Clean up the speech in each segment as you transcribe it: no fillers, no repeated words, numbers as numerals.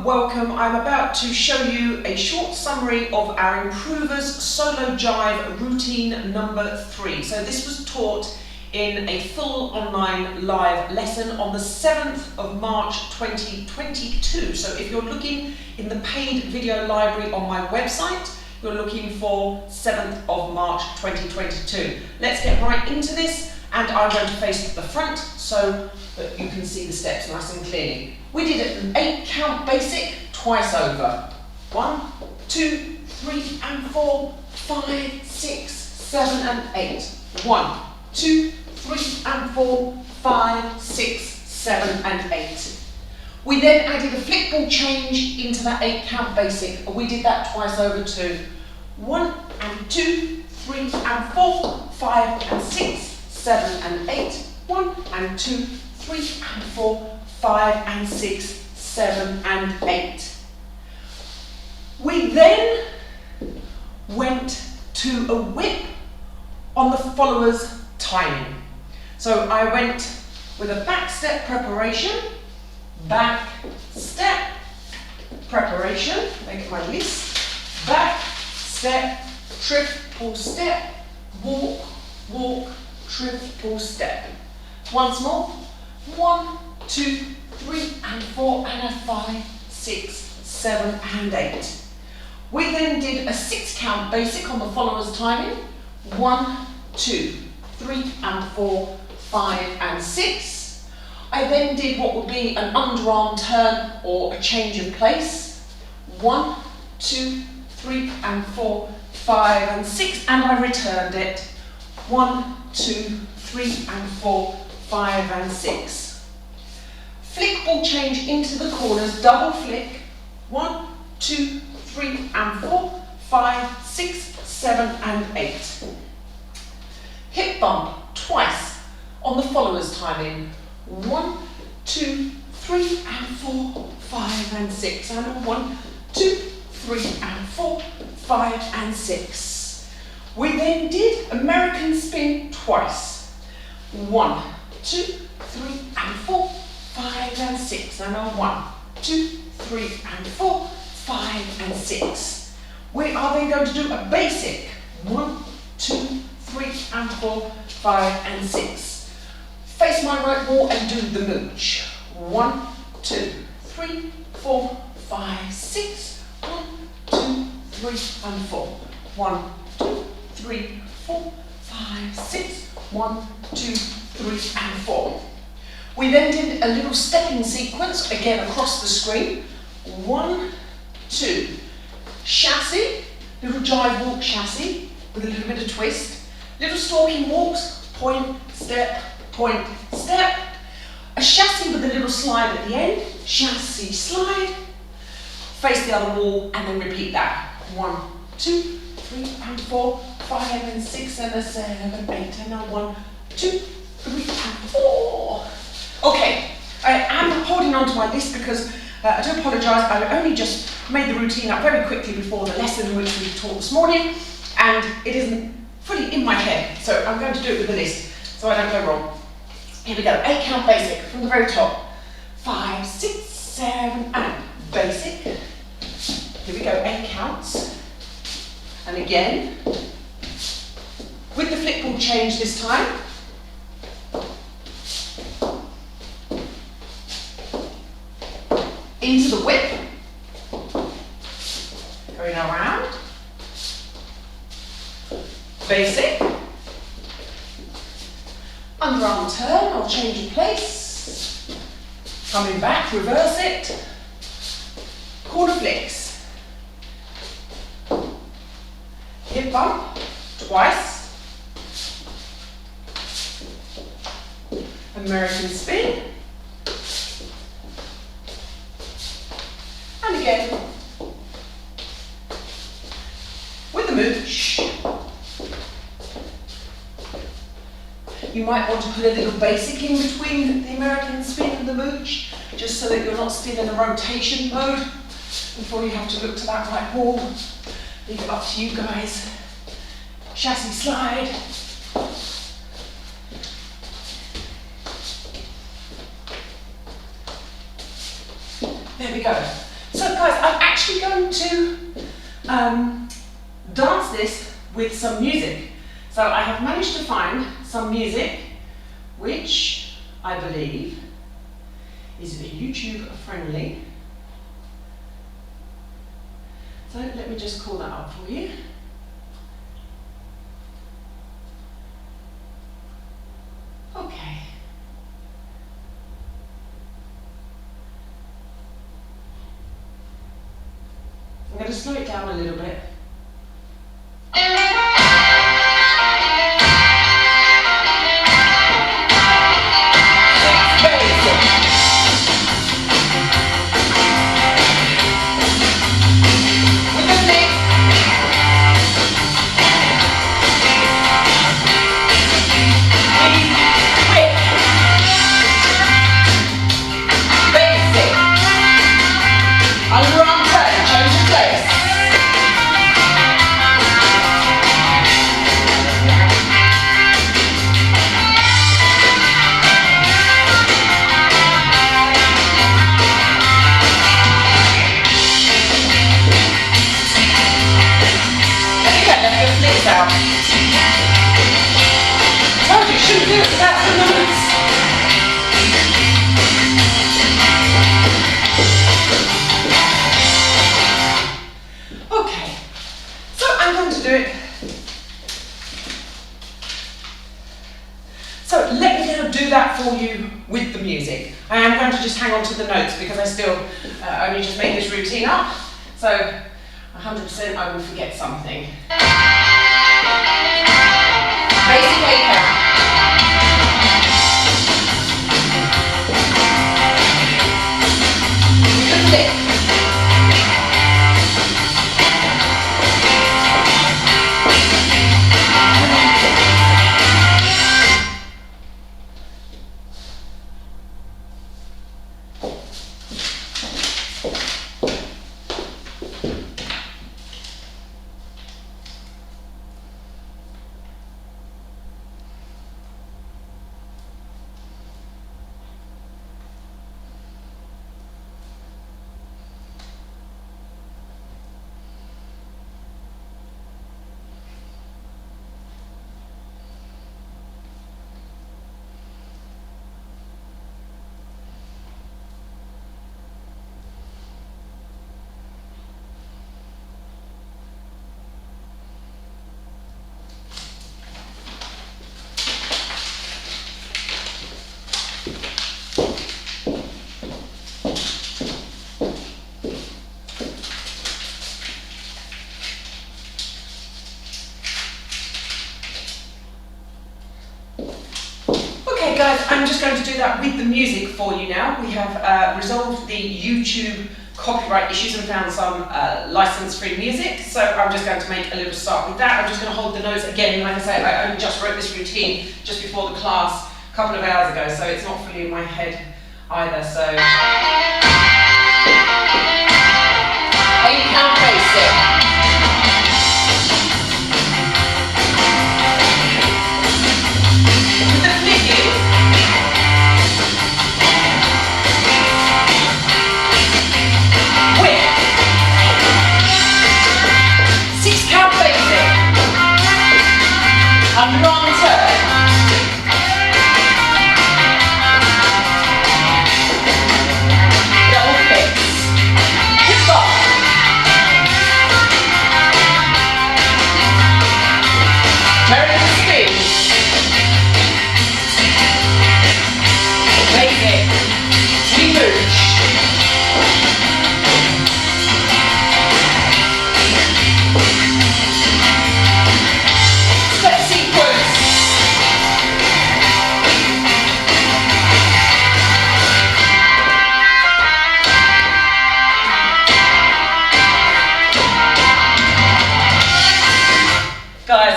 welcome. I'm about to show you a short summary of our Improvers Solo Jive routine number 3. So this was taught in a full online live lesson on the 7th of March 2022. So if you're looking in the paid video library on my website, you're looking for 7th of March 2022. Let's get right into this, and I'm going to face the front so that you can see the steps nice and clearly. We did an 8 count basic twice over. 1, 2, 3 and 4, 5, 6, 7 and 8. 1, 2, 3 and 4, 5, 6, 7 and 8. We then added a flick ball change into that 8 count basic. We did that twice over too. 1 and 2, 3 and 4, 5 and 6, 7 and 8. 1 and 2, 3 and 4, 5 and 6, 7 and 8. We then went to a whip on the follower's timing. So I went with a back step preparation, back step preparation, make my list, back step, triple step, walk, walk, triple step. Once more, 1, 2, 3 and 4 and a 5, 6, 7 and 8. We then did a 6 count basic on the follower's timing. 1, 2, 3 and 4, 5 and 6. I then did what would be an underarm turn or a change of place. 1, 2, 3 and 4, 5 and 6, and I returned it. 1, 2, 3 and 4, 5 and 6. Flick ball change into the corners, double flick. 1, 2, 3 and 4, 5, 6, 7 and 8. Hip bump twice on the follower's timing. 1, 2, 3 and 4, 5 and 6. And 1, 2, 3 and 4, 5 and 6. We then did American spin twice. 1, 2, 3 and 4, 5 and 6. And 1, 2, 3 and 4, 5 and 6. We are then going to do a basic. 1, 2, 3 and 4, 5 and 6. Face my right wall and do the mooch. 1, 2, 3, 4, 5, 6. 1, 2, 3 and 4. 1, 2, 3, 4, 5, 6. 1, 2, 3 and 4. We then did a little stepping sequence, again across the screen. 1, 2, chassis, little jive walk chassis with a little bit of twist. Little stalking walks, point, step, a chassis with a little slide at the end, chassis slide, face the other wall and then repeat that. 1, 2, 3 and 4, 5 and 6 and a 7, 8 and a 1, 2, 3 and 4. Okay, I am holding on to my list because I do apologise, I only just made the routine up very quickly before the lesson which we taught this morning, and it isn't fully in my head, so I'm going to do it with the list so I don't go wrong. Here we go, 8 count basic from the very top. 5, 6, 7 and basic. Here we go, 8 counts. And again, with the flick ball change this time. Into the whip. Going around. Basic. Underarm turn or change of place. Coming back, reverse it. Corner flicks. Hip bump twice. American spin. And again. With the mooch. You might want to put a little basic in between the American spin and the mooch, just so that you're not still in a rotation mode before you have to look to that right wall. Leave it up to you guys. Chassis slide. There we go. So guys, I'm actually going to dance this with some music. So I have managed to find some music which I believe is YouTube friendly. So let me just call that up for you. Okay. I'm going to slow it down a little bit. So let me now do that for you with the music. I am going to just hang on to the notes because I still only just made this routine up. So 100% I will forget something. Basic 8 count. With the flip. Guys, I'm just going to do that with the music for you now. We have resolved the YouTube copyright issues and found some license-free music. So I'm just going to make a little start with that. I'm just going to hold the notes again. Like I say, I only just wrote this routine just before the class a couple of hours ago, so it's not fully in my head either. So 8 count basic.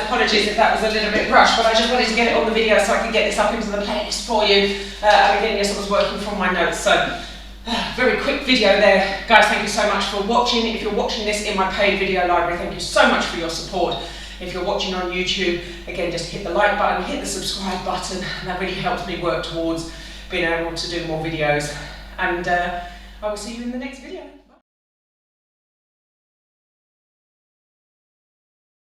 Apologies if that was a little bit rushed, but I just wanted to get it on the video so I could get this up into the playlist for you. And again, yes, I was working from my notes, so very quick video there. Guys, thank you so much for watching. If you're watching this in my paid video library, thank you so much for your support. If you're watching on YouTube, again, just hit the like button, hit the subscribe button, and that really helps me work towards being able to do more videos. And I will see you in the next video.